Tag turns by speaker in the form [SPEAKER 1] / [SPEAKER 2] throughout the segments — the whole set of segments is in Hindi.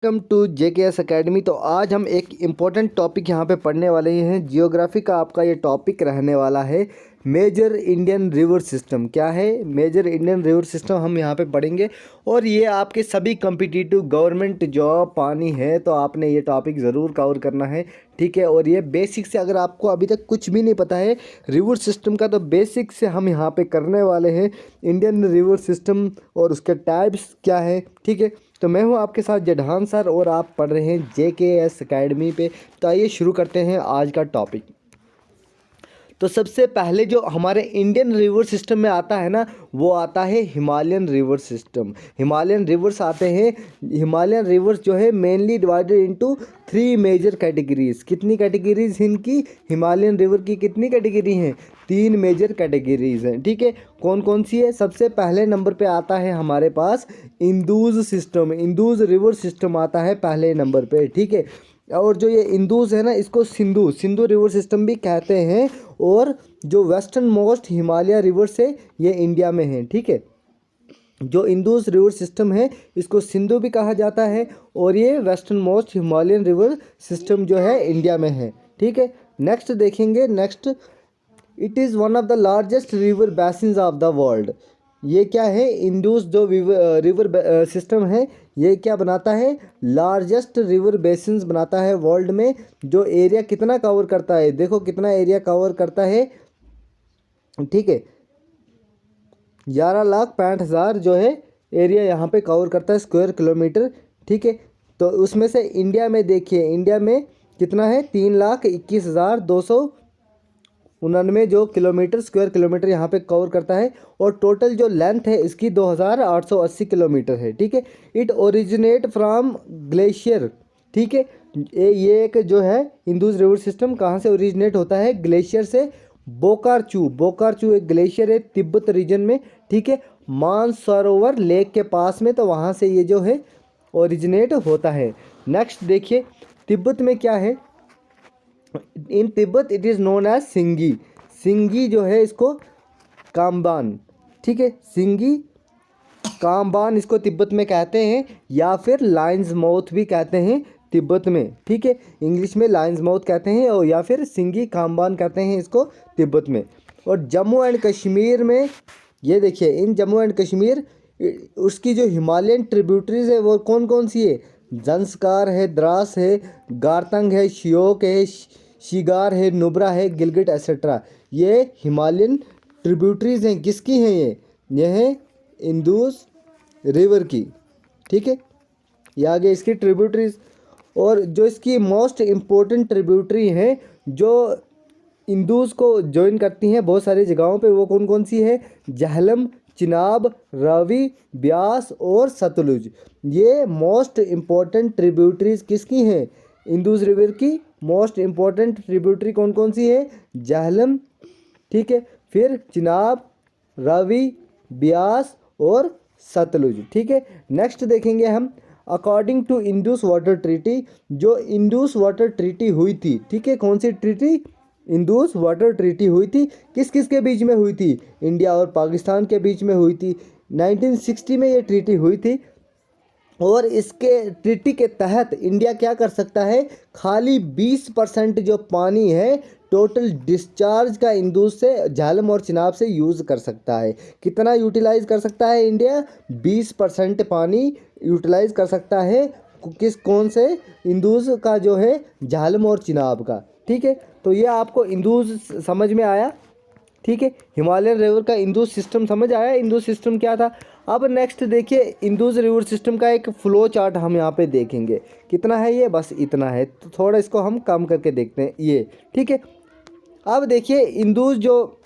[SPEAKER 1] Welcome to JKS academy. तो आज हम एक इम्पोर्टेंट टॉपिक यहाँ पे पढ़ने वाले हैं। जियोग्राफी का आपका ये टॉपिक रहने वाला है मेजर इंडियन रिवर सिस्टम। क्या है मेजर इंडियन रिवर सिस्टम, हम यहाँ पे पढ़ेंगे। और ये आपके सभी कम्पिटिटिव गवर्नमेंट जॉब पानी है तो आपने ये टॉपिक ज़रूर कवर करना है, ठीक है। और ये बेसिक से अगर आपको अभी तक कुछ भी नहीं पता है रिवर सिस्टम का, तो बेसिक से हम यहाँ पे करने वाले हैं इंडियन रिवर सिस्टम और उसके टाइप्स क्या है, ठीक है। तो मैं हूँ आपके साथ जडहान सर और आप पढ़ रहे हैं जेकेएस एकेडमी पे। तो आइए शुरू करते हैं आज का टॉपिक। तो सबसे पहले जो हमारे इंडियन रिवर सिस्टम में आता है ना, वो आता है Himalayan river system. Himalayan rivers आते हैं। हिमालयन रिवर्स जो है mainly divided into 3 major categories. कितनी कैटेगरीज इनकी? हिमालयन रिवर की कितनी कैटेगरी हैं? 3 मेजर कैटेगरीज हैं, ठीक है। कौन कौन सी है? सबसे पहले नंबर पे आता है हमारे पास इंदुज सिस्टम। इंदुज रिवर सिस्टम आता है पहले नंबर पे, ठीक है। और जो ये इंदुज है ना, इसको सिंधु रिवर सिस्टम भी कहते हैं। और जो वेस्टर्न मोस्ट हिमालय रिवर से ये इंडिया में है, ठीक है। जो इंदुज रिवर सिस्टम है इसको सिंधु भी कहा जाता है और ये western most Himalayan river system जो है इंडिया में है, ठीक है। नेक्स्ट देखेंगे। Next, it is one of the largest river basins of the world. ये क्या है? इंडस जो रिवर सिस्टम है ये क्या बनाता है? लार्जेस्ट रिवर बेसिन्स बनाता है वर्ल्ड में। जो एरिया कितना कवर करता है, देखो कितना एरिया कवर करता है, ठीक है। 11,65,000 जो है एरिया यहाँ पे कवर करता है स्क्वायर किलोमीटर, ठीक है। तो उसमें से इंडिया में देखिए, इंडिया में कितना है? 3,21,299 जो किलोमीटर स्क्वायर किलोमीटर यहाँ पे कवर करता है। और टोटल जो लेंथ है इसकी 2,880 किलोमीटर है, ठीक है। इट ओरिजिनेट फ्रॉम ग्लेशियर, ठीक है। ये एक जो है इंदुज रिवर सिस्टम कहाँ से ओरिजिनेट होता है? ग्लेशियर से। बोकारचू एक ग्लेशियर है तिब्बत रीजन में, ठीक है। मानसरोवर लेक के पास में, तो वहाँ से ये जो है ओरिजिनेट होता है। नेक्स्ट देखिए, तिब्बत में क्या है? In Tibet it is known as Singi. Singi जो है इसको कामबान, ठीक है। सिंगी कामबान इसको तिब्बत में कहते हैं, या फिर लायंस माउथ भी कहते हैं तिब्बत में, ठीक है। इंग्लिश में लायंस माउथ कहते हैं और या फिर सिंगी कामबान कहते हैं इसको तिब्बत में। और जम्मू एंड कश्मीर में ये देखिए, इन जम्मू एंड कश्मीर उसकी जो हिमालयन ट्रिब्यूटरीज है वो कौन कौन सी है? जंस्कार है, द्रास है, गारतंग है, श्योक है, शिगार है, नुब्रा है, गिलगिट एसेट्रा। ये हिमालयन ट्रिब्यूटरीज हैं। किसकी हैं ये हैं इंदुज रिवर की, ठीक है। ये आगे इसकी ट्रिब्यूटरीज। और जो इसकी मोस्ट इम्पोर्टेंट ट्रिब्यूटरी हैं जो इंदुज को ज्वाइन करती हैं बहुत सारी जगहों पे, वो कौन कौन सी है? झेलम, चिनाब, रावी, ब्यास और सतलुज। ये मोस्ट इम्पोर्टेंट ट्रिब्यूटरीज किसकी हैं? इंदुज रिवर की मोस्ट इम्पोर्टेंट ट्रिब्यूटरी कौन कौन सी है? झेलम, ठीक है, फिर चिनाब, रावी, ब्यास और सतलुज, ठीक है। नेक्स्ट देखेंगे हम, according to Indus water treaty. जो इंडस वाटर ट्रीटी हुई थी, ठीक है, कौन सी ट्रीटी? इंडस वाटर ट्रीटी हुई थी। किस किस के बीच में हुई थी? इंडिया और पाकिस्तान के बीच में हुई थी। 1960 में ये ट्रीटी हुई थी। और इसके ट्रीटी के तहत इंडिया क्या कर सकता है? खाली 20% जो पानी है टोटल डिस्चार्ज का इंदुज से, झेलम और चिनाब से यूज़ कर सकता है। कितना यूटिलाइज कर सकता है इंडिया? 20% पानी यूटिलाइज कर सकता है। कौन से? इंदुज का जो है झेलम और चिनाब का, ठीक है। तो ये आपको इंदुज समझ में आया, ठीक है। हिमालयन रिवर का इंदुज सिस्टम समझ आया। इंदुज सिस्टम क्या था? अब नेक्स्ट देखिए, इंदुज रिवर सिस्टम का एक फ्लो चार्ट हम यहाँ पे देखेंगे। कितना है ये? बस इतना है। तो थोड़ा इसको हम कम करके देखते हैं ये, ठीक है। अब देखिए, इंदुज जो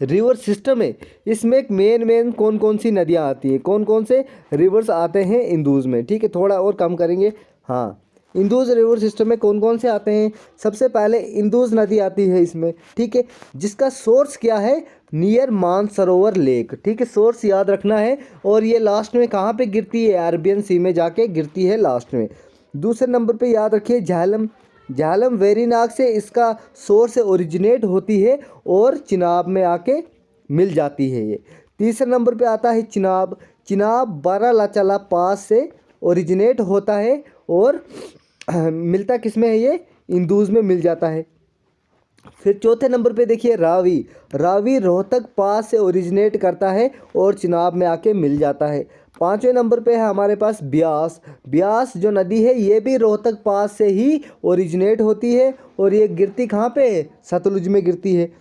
[SPEAKER 1] रिवर सिस्टम है इसमें एक मेन कौन कौन सी नदियाँ आती हैं, कौन कौन से रिवर्स आते हैं इंदुज में, ठीक है। थोड़ा और कम करेंगे। हाँ, इंदुज रिवर सिस्टम में कौन कौन से आते हैं? सबसे पहले इंदुज नदी आती है इसमें, ठीक है, जिसका सोर्स क्या है? नियर मानसरोवर लेक, ठीक है, सोर्स याद रखना है। और ये लास्ट में कहाँ पे गिरती है? अरेबियन सी में जाके गिरती है लास्ट में। दूसरे नंबर पे याद रखिए झेलम। झेलम वेरीनाग से इसका सोर्स ओरिजिनेट होती है और चिनाब में आके मिल जाती है ये। तीसरे नंबर पे आता है चिनाब। चिनाब बारालाचाला पास से ओरिजिनेट होता है और मिलता किस में है, ये इंदूज में मिल जाता है। फिर चौथे नंबर पे देखिए रावी। रावी रोहतक पास से ओरिजिनेट करता है और चिनाब में आके मिल जाता है। पाँचवें नंबर पे है हमारे पास ब्यास। ब्यास जो नदी है ये भी रोहतक पास से ही ओरिजिनेट होती है और ये गिरती कहाँ पे है, सतलुज में गिरती है।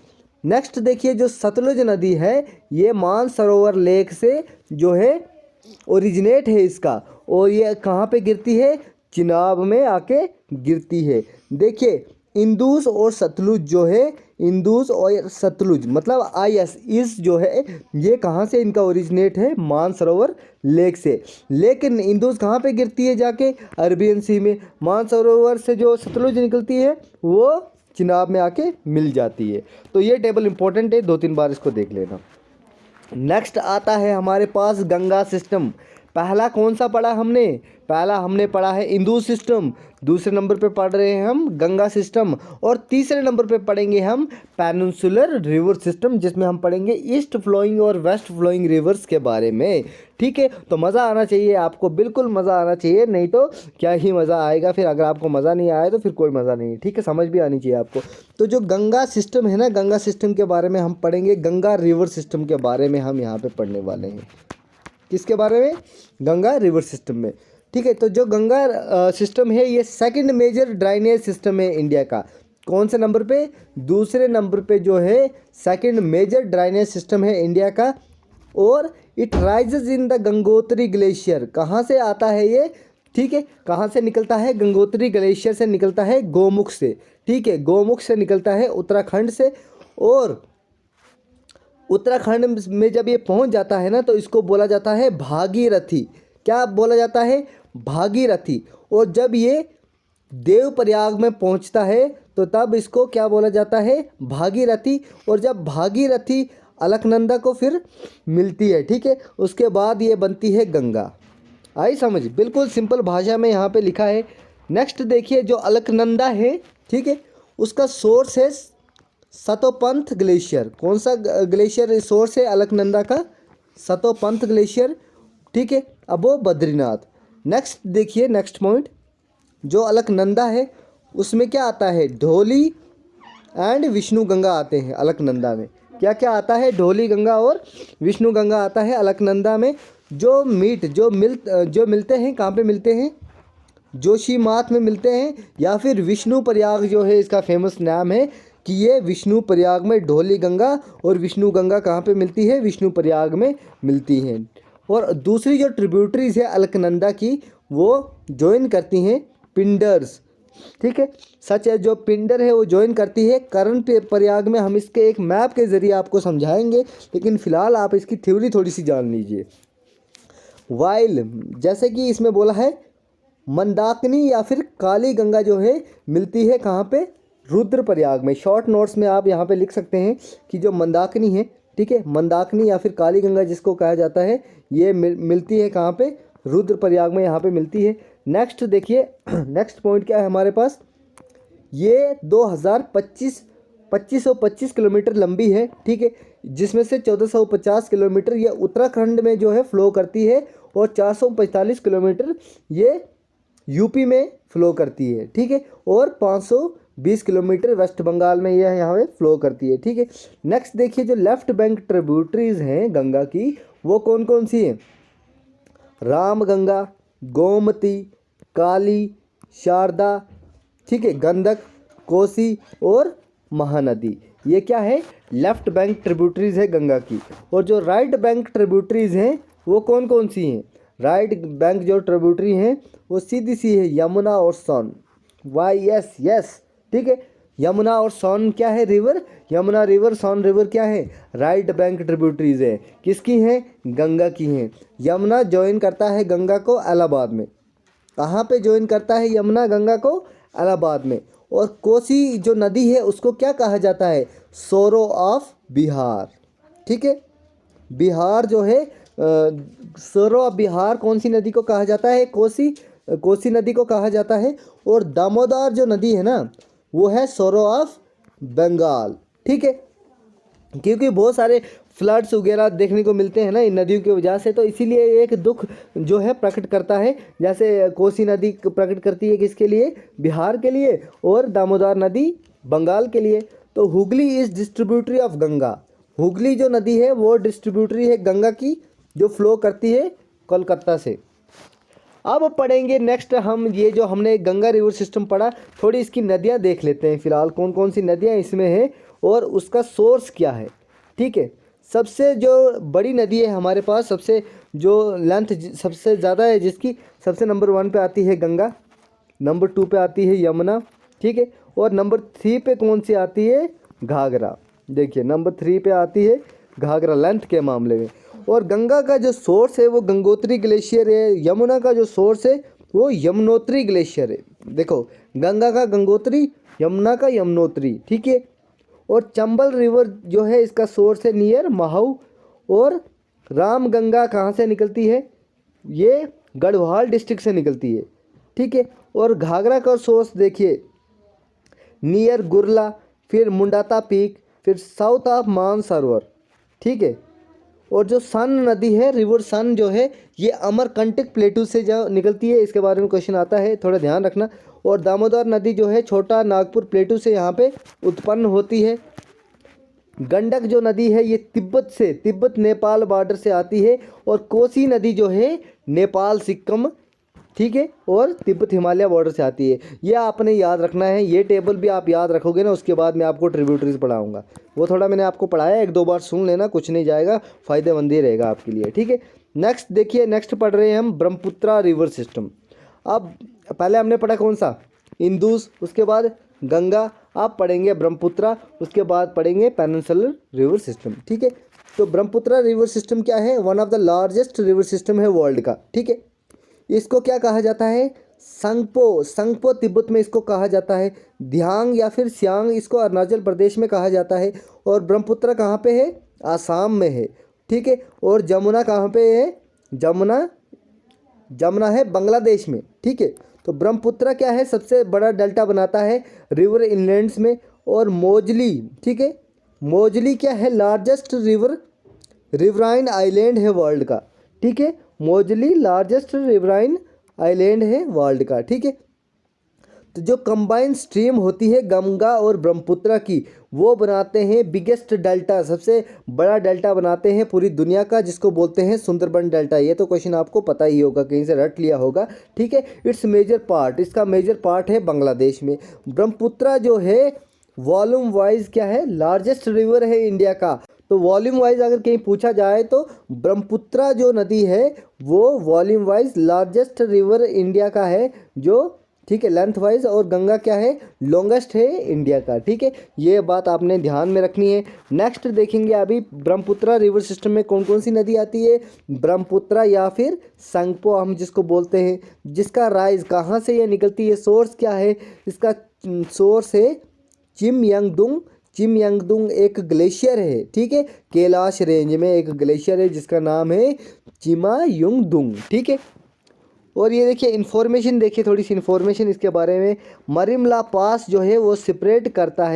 [SPEAKER 1] नेक्स्ट देखिए जो सतलुज नदी है ये मानसरोवर लेक से जो है ओरिजिनेट है इसका, और ये कहाँ पे गिरती है, चिनाब में आके गिरती है। देखिए इंदुस और सतलुज जो है, इंदुस और सतलुज मतलब IS इस जो है ये कहाँ से इनका ओरिजिनेट है, मानसरोवर लेक से। लेकिन इंदुस कहाँ पे गिरती है जाके, अरबियन सी में। मानसरोवर से जो सतलुज निकलती है वो चिनाब में आके मिल जाती है। तो ये टेबल इंपॉर्टेंट है, 2-3 बार इसको देख लेना। नेक्स्ट आता है हमारे पास गंगा सिस्टम। पहला कौन सा पढ़ा हमने, पहला हमने पढ़ा है इंदुस सिस्टम, दूसरे नंबर पे पढ़ रहे हैं हम गंगा सिस्टम, और तीसरे नंबर पे पढ़ेंगे हम पेनिनसुलर रिवर सिस्टम, जिसमें हम पढ़ेंगे ईस्ट फ्लोइंग और वेस्ट फ्लोइंग रिवर्स के बारे में। ठीक है, तो मज़ा आना चाहिए आपको, बिल्कुल मज़ा आना चाहिए, नहीं तो क्या ही मज़ा आएगा फिर। अगर आपको मज़ा नहीं आया तो फिर कोई मज़ा नहीं है। ठीक है, समझ भी आनी चाहिए आपको। तो जो गंगा सिस्टम है ना, गंगा सिस्टम के बारे में हम पढ़ेंगे, गंगा रिवर सिस्टम के बारे में हम यहाँ पर पढ़ने वाले हैं। किसके बारे में, गंगा रिवर सिस्टम में। ठीक है, तो जो गंगा सिस्टम है ये सेकंड मेजर ड्राइनेज सिस्टम है इंडिया का। कौन से नंबर पे, दूसरे नंबर पे जो है सेकंड मेजर ड्राइनेज सिस्टम है इंडिया का। और it rises in the Gangotri glacier. कहाँ से आता है ये, ठीक है, कहाँ से निकलता है, गंगोत्री ग्लेशियर से निकलता है, गोमुख से। ठीक है, गोमुख से निकलता है उत्तराखंड से, और उत्तराखंड में जब ये पहुंच जाता है ना तो इसको बोला जाता है भागीरथी। क्या बोला जाता है, भागीरथी। और जब ये देवप्रयाग में पहुंचता है तो तब इसको क्या बोला जाता है, भागीरथी। और जब भागीरथी अलकनंदा को फिर मिलती है, ठीक है, उसके बाद ये बनती है गंगा। आई समझ, बिल्कुल सिंपल भाषा में यहाँ पे लिखा है। नेक्स्ट देखिए जो अलकनंदा है, ठीक है, उसका सोर्स है सतोपंथ ग्लेशियर। कौन सा ग्लेशियर सोर्स है अलकनंदा का, सतोपंथ ग्लेशियर। ठीक है, अब वो बद्रीनाथ। नेक्स्ट देखिए, नेक्स्ट पॉइंट, जो अलकनंदा है उसमें क्या आता है, ढोली एंड विष्णु गंगा आते हैं अलकनंदा में। क्या क्या आता है, ढोली गंगा और विष्णु गंगा आता है अलकनंदा में। जो मिलते हैं कहाँ पे मिलते हैं, जोशीमाठ में मिलते हैं, या फिर विष्णु प्रयाग जो है इसका फेमस नाम है कि ये विष्णु प्रयाग में ढोली गंगा और विष्णु गंगा कहाँ पे मिलती है, विष्णु प्रयाग में मिलती हैं। और दूसरी जो ट्रिब्यूटरीज है अलकनंदा की वो ज्वाइन करती हैं पिंडर्स। ठीक है, सच है, जो पिंडर है वो ज्वाइन करती है करण प्रयाग में। हम इसके एक मैप के ज़रिए आपको समझाएंगे, लेकिन फ़िलहाल आप इसकी थ्योरी थोड़ी सी जान लीजिए। वाइल जैसे कि इसमें बोला है मंदाकिनी या फिर काली गंगा जो है मिलती है कहाँ पे, रुद्रप्रयाग में। शॉर्ट नोट्स में आप यहाँ पे लिख सकते हैं कि जो मंदाकिनी है, ठीक है, मंदाकिनी या फिर काली गंगा जिसको कहा जाता है, ये मिलती है कहाँ पे, रुद्रप्रयाग में यहाँ पे मिलती है। नेक्स्ट देखिए, नेक्स्ट पॉइंट क्या है हमारे पास, ये 2525 किलोमीटर लंबी है। ठीक है, जिसमें से 1450 किलोमीटर ये उत्तराखंड में जो है फ्लो करती है, और 445 किलोमीटर ये यूपी में फ्लो करती है। ठीक है, और 520 किलोमीटर वेस्ट बंगाल में यह यहाँ पे फ्लो करती है। ठीक है, नेक्स्ट देखिए जो लेफ्ट बैंक ट्रिब्यूटरीज हैं गंगा की, वो कौन कौन सी हैं, राम गंगा, गोमती, काली, शारदा, ठीक है, गंडक, कोसी और महानदी। ये क्या है, लेफ्ट बैंक ट्रिब्यूटरीज है गंगा की। और जो राइट बैंक ट्रिब्यूटरीज हैं वो कौन कौन सी हैं, राइट बैंक जो ट्रिब्यूटरी हैं वो सीधी सी है, यमुना और सोन। यस, ठीक है, यमुना और सोन क्या है, रिवर, यमुना रिवर, सोन रिवर क्या है, राइट बैंक ट्रिब्यूटरीज है। किसकी हैं, गंगा की हैं। यमुना ज्वाइन करता है गंगा को इलाहाबाद में। कहाँ पे ज्वाइन करता है यमुना गंगा को, इलाहाबाद में। और कोसी जो नदी है उसको क्या कहा जाता है, सोरो ऑफ बिहार। ठीक है, बिहार जो है सोरो ऑफ बिहार कौन सी नदी को कहा जाता है, कोसी नदी को कहा जाता है। और दामोदर जो नदी है ना वो है सोरो ऑफ बंगाल। ठीक है, क्योंकि बहुत सारे फ्लड्स वगैरह देखने को मिलते हैं ना इन नदियों की वजह से, तो इसीलिए एक दुख जो है प्रकट करता है। जैसे कोसी नदी प्रकट करती है किसके लिए, बिहार के लिए, और दामोदर नदी बंगाल के लिए। तो Hooghly is distributary of Ganga, Hooghly जो नदी है वो डिस्ट्रीब्यूटरी है गंगा की, जो फ्लो करती है कोलकाता से। अब पढ़ेंगे नेक्स्ट हम, ये जो हमने गंगा रिवर सिस्टम पढ़ा, थोड़ी इसकी नदियाँ देख लेते हैं फिलहाल, कौन कौन सी नदियाँ इसमें हैं और उसका सोर्स क्या है। ठीक है, सबसे जो बड़ी नदी है हमारे पास, सबसे जो लेंथ सबसे ज़्यादा है जिसकी, सबसे नंबर 1 पे आती है गंगा, नंबर 2 पे आती है यमुना, ठीक है, और नंबर 3 पे कौन सी आती है, घाघरा। देखिए नंबर 3 पे आती है घाघरा लेंथ के मामले में। और गंगा का जो सोर्स है वो गंगोत्री ग्लेशियर है, यमुना का जो सोर्स है वो यमुनोत्री ग्लेशियर है। देखो गंगा का गंगोत्री, यमुना का यमुनोत्री, ठीक है। और चंबल रिवर जो है इसका सोर्स है नियर महाऊ। और रामगंगा कहाँ से निकलती है, ये गढ़वाल डिस्ट्रिक्ट से निकलती है, ठीक है। और घाघरा का सोर्स देखिए नियर गुरला, फिर मुंडाता पीक, फिर साउथ ऑफ मानसरोवर, ठीक है। और जो सन नदी है, रिवर सन जो है, ये अमरकंटक प्लेटू से जो निकलती है, इसके बारे में क्वेश्चन आता है, थोड़ा ध्यान रखना। और दामोदर नदी जो है छोटा नागपुर प्लेटू से यहाँ पे उत्पन्न होती है। गंडक जो नदी है ये तिब्बत नेपाल बॉर्डर से आती है। और कोसी नदी जो है नेपाल सिक्किम, ठीक है, और तिब्बत हिमालय बॉर्डर से आती है। ये आपने याद रखना है, ये टेबल भी आप याद रखोगे ना, उसके बाद मैं आपको ट्रिब्यूटरीज पढ़ाऊंगा। वो थोड़ा मैंने आपको पढ़ाया, 1-2 बार सुन लेना, कुछ नहीं जाएगा, फ़ायदेमंद ही रहेगा आपके लिए, ठीक है। नेक्स्ट देखिए, नेक्स्ट पढ़ रहे हैं हम ब्रह्मपुत्रा रिवर सिस्टम। अब पहले हमने पढ़ा कौन सा, इंदुस, उसके बाद गंगा, आप पढ़ेंगे ब्रह्मपुत्रा, उसके बाद पढ़ेंगे पेनिनसुलर रिवर सिस्टम, ठीक है। तो ब्रह्मपुत्रा रिवर सिस्टम क्या है, one of the largest river system है वर्ल्ड का, ठीक है। इसको क्या कहा जाता है, संगपो तिब्बत में इसको कहा जाता है। ध्यांग या फिर सियांग इसको अरुणाचल प्रदेश में कहा जाता है। और ब्रह्मपुत्रा कहाँ पे है, आसाम में है, ठीक है। और जमुना कहाँ पे है, जमुना है बांग्लादेश में, ठीक है। तो ब्रह्मपुत्रा क्या है, सबसे बड़ा डेल्टा बनाता है रिवर इनलैंड्स में। और मोजली, ठीक है, मोजली क्या है, लार्जेस्ट रिवराइन आइलैंड है वर्ल्ड का, ठीक है। मोजली लार्जेस्ट रिवराइन आइलैंड है वर्ल्ड का, ठीक है। तो जो कंबाइन स्ट्रीम होती है गंगा और ब्रह्मपुत्रा की, वो बनाते हैं बिगेस्ट डेल्टा, सबसे बड़ा डेल्टा बनाते हैं पूरी दुनिया का, जिसको बोलते हैं सुंदरबन डेल्टा। ये तो क्वेश्चन आपको पता ही होगा, कहीं से रट लिया होगा, ठीक है। इसका मेजर पार्ट है बांग्लादेश में। ब्रह्मपुत्रा जो है वॉल्यूम वाइज क्या है, लार्जेस्ट रिवर है इंडिया का। तो वॉल्यूम वाइज अगर कहीं पूछा जाए तो ब्रह्मपुत्रा जो नदी है वो volume wise largest river India का है, जो, ठीक है, लेंथ वाइज। और गंगा क्या है, लॉन्गेस्ट है इंडिया का, ठीक है। ये बात आपने ध्यान में रखनी है। नेक्स्ट देखेंगे अभी ब्रह्मपुत्रा रिवर सिस्टम में कौन कौन सी नदी आती है, ब्रह्मपुत्रा या फिर संगपो हम जिसको बोलते हैं, जिसका राइज कहाँ से ये निकलती है, सोर्स क्या है, इसका सोर्स है चिमयांगदुंग एक ग्लेशियर है, ठीक है। कैलाश रेंज में एक ग्लेशियर है जिसका नाम है चिमायुंगदुंग, ठीक है। और ये देखिए इन्फॉर्मेशन, देखिए थोड़ी सी इन्फॉर्मेशन इसके बारे में। मरिमला पास जो है वो सेपरेट करता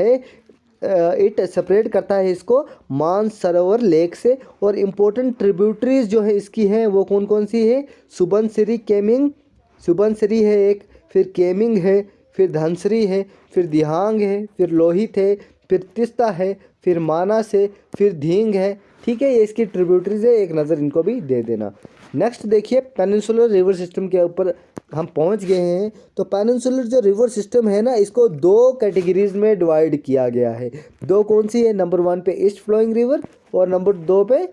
[SPEAKER 1] है इसको मानसरोवर लेक से। और इम्पोर्टेंट ट्रिब्यूटरीज जो है इसकी हैं वो कौन कौन सी है, सुबनसिरी है एक, फिर केमिंग है, फिर धनसिरी है, फिर दिहांग है, फिर लोहित है, फिर तिस्ता है, फिर मानस है, फिर धींग है, ठीक है। ये इसकी ट्रिब्यूटरीज है, एक नज़र इनको भी दे देना। नेक्स्ट देखिए पेनिनसुलर रिवर सिस्टम के ऊपर हम पहुंच गए हैं। तो पेनिनसुलर जो रिवर सिस्टम है ना, इसको 2 कैटेगरीज में डिवाइड किया गया है। 2 कौन सी है, नंबर 1 पे ईस्ट फ्लोइंग रिवर और नंबर 2 पे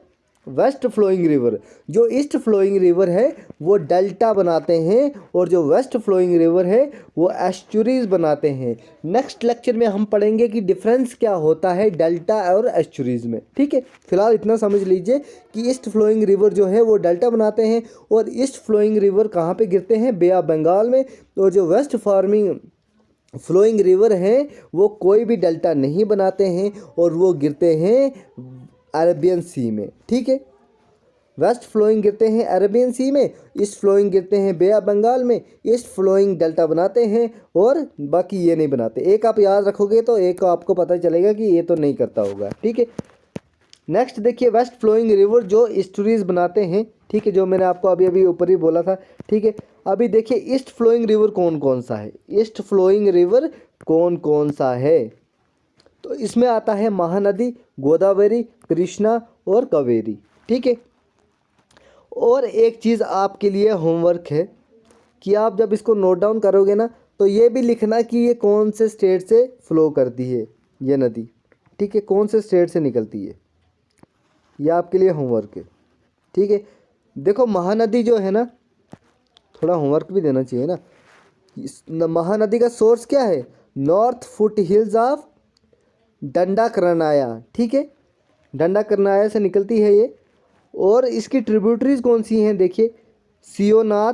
[SPEAKER 1] वेस्ट फ्लोइंग रिवर। जो ईस्ट फ्लोइंग रिवर है वो डेल्टा बनाते हैं और जो वेस्ट फ्लोइंग रिवर है वो एस्चुरीज बनाते हैं। नेक्स्ट लेक्चर में हम पढ़ेंगे कि डिफरेंस क्या होता है डेल्टा और एस्चुरीज में, ठीक है। फिलहाल इतना समझ लीजिए कि ईस्ट फ्लोइंग रिवर जो है वो डेल्टा बनाते हैं और ईस्ट फ्लोइंग रिवर कहाँ पे गिरते हैं, बे ऑफ बंगाल में। और जो वेस्ट फ्लोइंग रिवर हैं वो कोई भी डेल्टा नहीं बनाते हैं और वो गिरते हैं अरेबियन सी में, ठीक है। वेस्ट फ्लोइंग गिरते हैं अरेबियन सी में, ईस्ट फ्लोइंग गिरते हैं बे ऑफ बंगाल में। ईस्ट फ्लोइंग डेल्टा बनाते हैं और बाकी ये नहीं बनाते। एक आप याद रखोगे तो एक आपको पता चलेगा कि ये तो नहीं करता होगा, ठीक है। नेक्स्ट देखिए वेस्ट फ्लोइंग रिवर जो स्टोरीज बनाते हैं, ठीक है, जो मैंने आपको अभी अभी ऊपर ही बोला था, ठीक है। अभी देखिए ईस्ट फ्लोइंग रिवर कौन कौन सा है, ईस्ट फ्लोइंग रिवर कौन कौन सा है, तो इसमें आता है महानदी, गोदावरी, कृष्णा और कावेरी, ठीक है। और एक चीज़ आपके लिए होमवर्क है कि आप जब इसको नोट डाउन करोगे ना तो ये भी लिखना कि ये कौन से स्टेट से फ्लो करती है ये नदी, ठीक है, कौन से स्टेट से निकलती है, ये आपके लिए होमवर्क है, ठीक है। देखो महानदी जो है ना, थोड़ा होमवर्क भी देना चाहिए ना, महानदी का सोर्स क्या है, नॉर्थ फुट हिल्स ऑफ दंडाकरनाया, ठीक है, दंडाकरनाया से निकलती है ये। और इसकी ट्रिब्यूटरीज कौन सी हैं, देखिए सियोनाथ,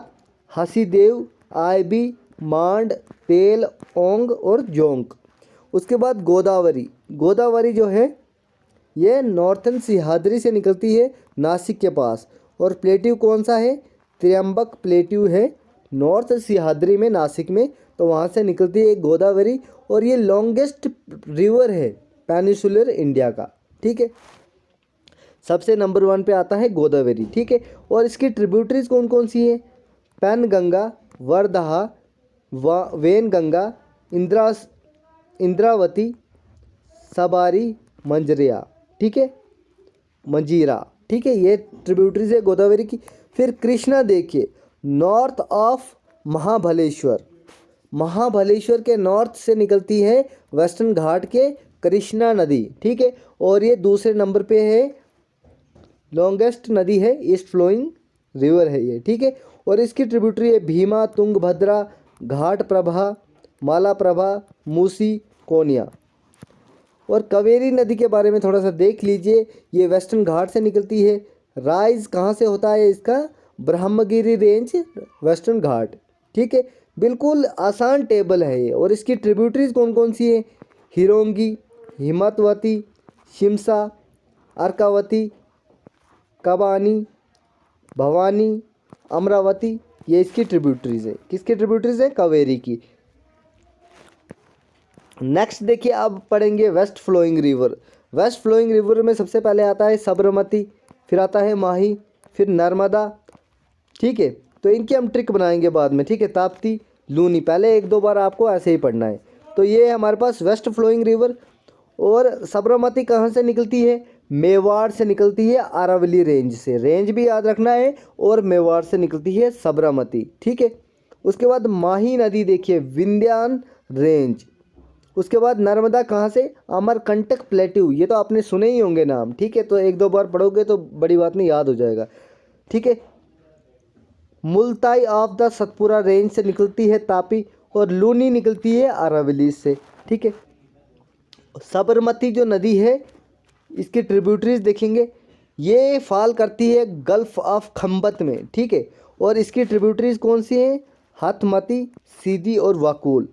[SPEAKER 1] हसीदेव, आईबी, मांड, तेल, ओंग और जोंक। उसके बाद गोदावरी, गोदावरी जो है ये नॉर्थन सिहाद्री से निकलती है नासिक के पास। और प्लेट्यू कौन सा है, त्र्यंबक प्लेट्यू है नॉर्थ सिहाद्री में, नासिक में, तो वहाँ से निकलती है गोदावरी। और ये लॉन्गेस्ट रिवर है पेनिसुलर इंडिया का, ठीक है, सबसे नंबर 1 पे आता है गोदावरी, ठीक है। और इसकी ट्रिब्यूटरीज कौन कौन सी हैं, पैनगंगा, वर्धा, वेनगंगा, इंद्रावती, सबारी, मंजरिया, ठीक है, मंजीरा, ठीक है, ये ट्रिब्यूटरीज है गोदावरी की। फिर कृष्णा देखिए नॉर्थ ऑफ महाबलेश्वर, महाबलेश्वर के नॉर्थ से निकलती है वेस्टर्न घाट के कृष्णा नदी, ठीक है। और ये दूसरे नंबर पे है, लॉन्गेस्ट नदी है, ईस्ट फ्लोइंग रिवर है ये, ठीक है। और इसकी ट्रिब्यूटरी है भीमा, तुंगभद्रा, घाट प्रभा, माला प्रभा, मूसी, कोनिया। और कावेरी नदी के बारे में थोड़ा सा देख लीजिए, ये वेस्टर्न घाट से निकलती है, राइज कहाँ से होता है इसका, ब्रह्मगिरी रेंज, वेस्टर्न घाट, ठीक है, बिल्कुल आसान टेबल है ये। और इसकी ट्रिब्यूटरीज कौन कौन सी है, हिरोंगी, हिमतवती, शिमसा, अर्कावती, कबानी, भवानी, अमरावती, ये इसकी ट्रिब्यूटरीज है, किसकी ट्रिब्यूटरीज है, कावेरी की। नेक्स्ट देखिए अब पढ़ेंगे west flowing river. West flowing river में सबसे पहले आता है साबरमती, फिर आता है माही, फिर नर्मदा, ठीक है, तो इनकी हम ट्रिक बनाएंगे बाद में, ठीक है, ताप्ती, लूनी, पहले 1-2 बार आपको ऐसे ही पढ़ना है। तो ये है हमारे पास वेस्ट फ्लोइंग रिवर। और साबरमती कहाँ से निकलती है, मेवाड़ से निकलती है, अरावली रेंज से, रेंज भी याद रखना है, और मेवाड़ से निकलती है साबरमती, ठीक है। उसके बाद माही नदी देखिए विंध्यान रेंज। उसके बाद नर्मदा कहाँ से, अमरकंटक प्लेट्यू, ये तो आपने सुने ही होंगे नाम, ठीक है, तो 1-2 बार पढ़ोगे तो बड़ी बात नहीं, याद हो जाएगा, ठीक है। Multai of the Satpura range से निकलती है तापी, और लूनी निकलती है अरावली से, ठीक है। साबरमती जो नदी है इसकी ट्रिब्यूटरीज देखेंगे, ये फॉल करती है गल्फ ऑफ खंबत में, ठीक है। और इसकी ट्रिब्यूटरीज कौन सी हैं, हथमती, सीधी और वाकुल,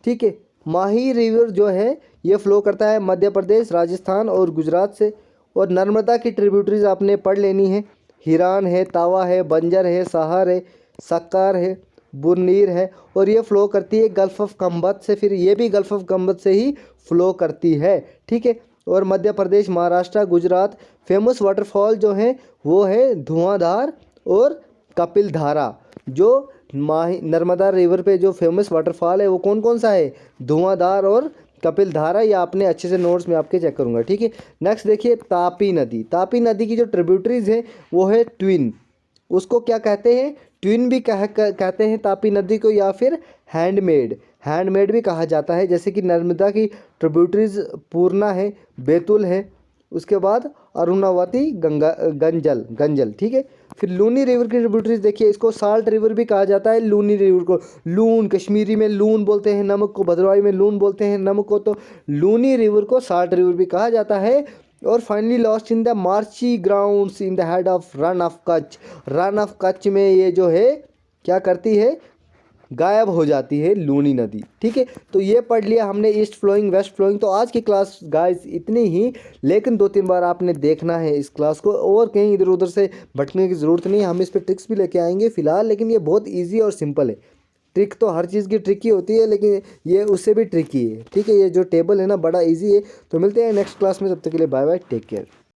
[SPEAKER 1] ठीक है। माही रिवर जो है ये फ्लो करता है मध्य प्रदेश, राजस्थान और गुजरात से। और नर्मदा की ट्रिब्यूटरीज आपने पढ़ लेनी है, हिरान है, तावा है, बंजर है, सहार है, सक्कार है, बुरनीर है। और ये फ़्लो करती है गल्फ़ ऑफ कंबत से, फिर ये भी गल्फ़ ऑफ कंबत से ही फ़्लो करती है, ठीक है। और मध्य प्रदेश, महाराष्ट्र, गुजरात, फेमस वाटरफॉल जो है वो है धुआंधार और कपिल धारा। जो नर्मदा रिवर पे जो फेमस वाटरफॉल है वो कौन कौन सा है, धुआंधार और कपिल धारा, ये आपने अच्छे से नोट्स में आपके चेक करूँगा, ठीक है। नेक्स्ट देखिए तापी नदी। तापी नदी की जो ट्रिब्यूटरीज है वो है ट्विन, उसको क्या कहते हैं, ट्विन भी कहते हैं तापी नदी को, या फिर हैंडमेड भी कहा जाता है। जैसे कि नर्मदा की ट्रिब्यूटरीज पूर्णा है, बैतुल है, उसके बाद अरुणावती, गंजल, ठीक है। फिर लूनी रिवर की ट्रिब्यूटरीज देखिए, इसको साल्ट रिवर भी कहा जाता है, लूनी रिवर को लून, कश्मीरी में लून बोलते हैं नमक को, भद्रवाही में लून बोलते हैं नमक को, तो लूनी रिवर को साल्ट रिवर भी कहा जाता है। और finally lost in the marshy grounds in the head of Rann of Kutch. Rann of Kutch में ये जो है क्या करती है, गायब हो जाती है लूनी नदी, ठीक है। तो ये पढ़ लिया हमने ईस्ट फ्लोइंग, वेस्ट फ्लोइंग। तो आज की क्लास गाइस इतनी ही, लेकिन 2-3 बार आपने देखना है इस क्लास को, और कहीं इधर उधर से भटकने की ज़रूरत नहीं है। हम इस पर ट्रिक्स भी लेके आएंगे फिलहाल, लेकिन ये बहुत ईजी और सिंपल है। ट्रिक तो हर चीज़ की ट्रिकी होती है, लेकिन ये उससे भी ट्रिकी है, ठीक है। ये जो टेबल है ना बड़ा ईजी है। तो मिलते हैं नेक्स्ट क्लास में, तब तक के लिए बाय बाय, टेक केयर।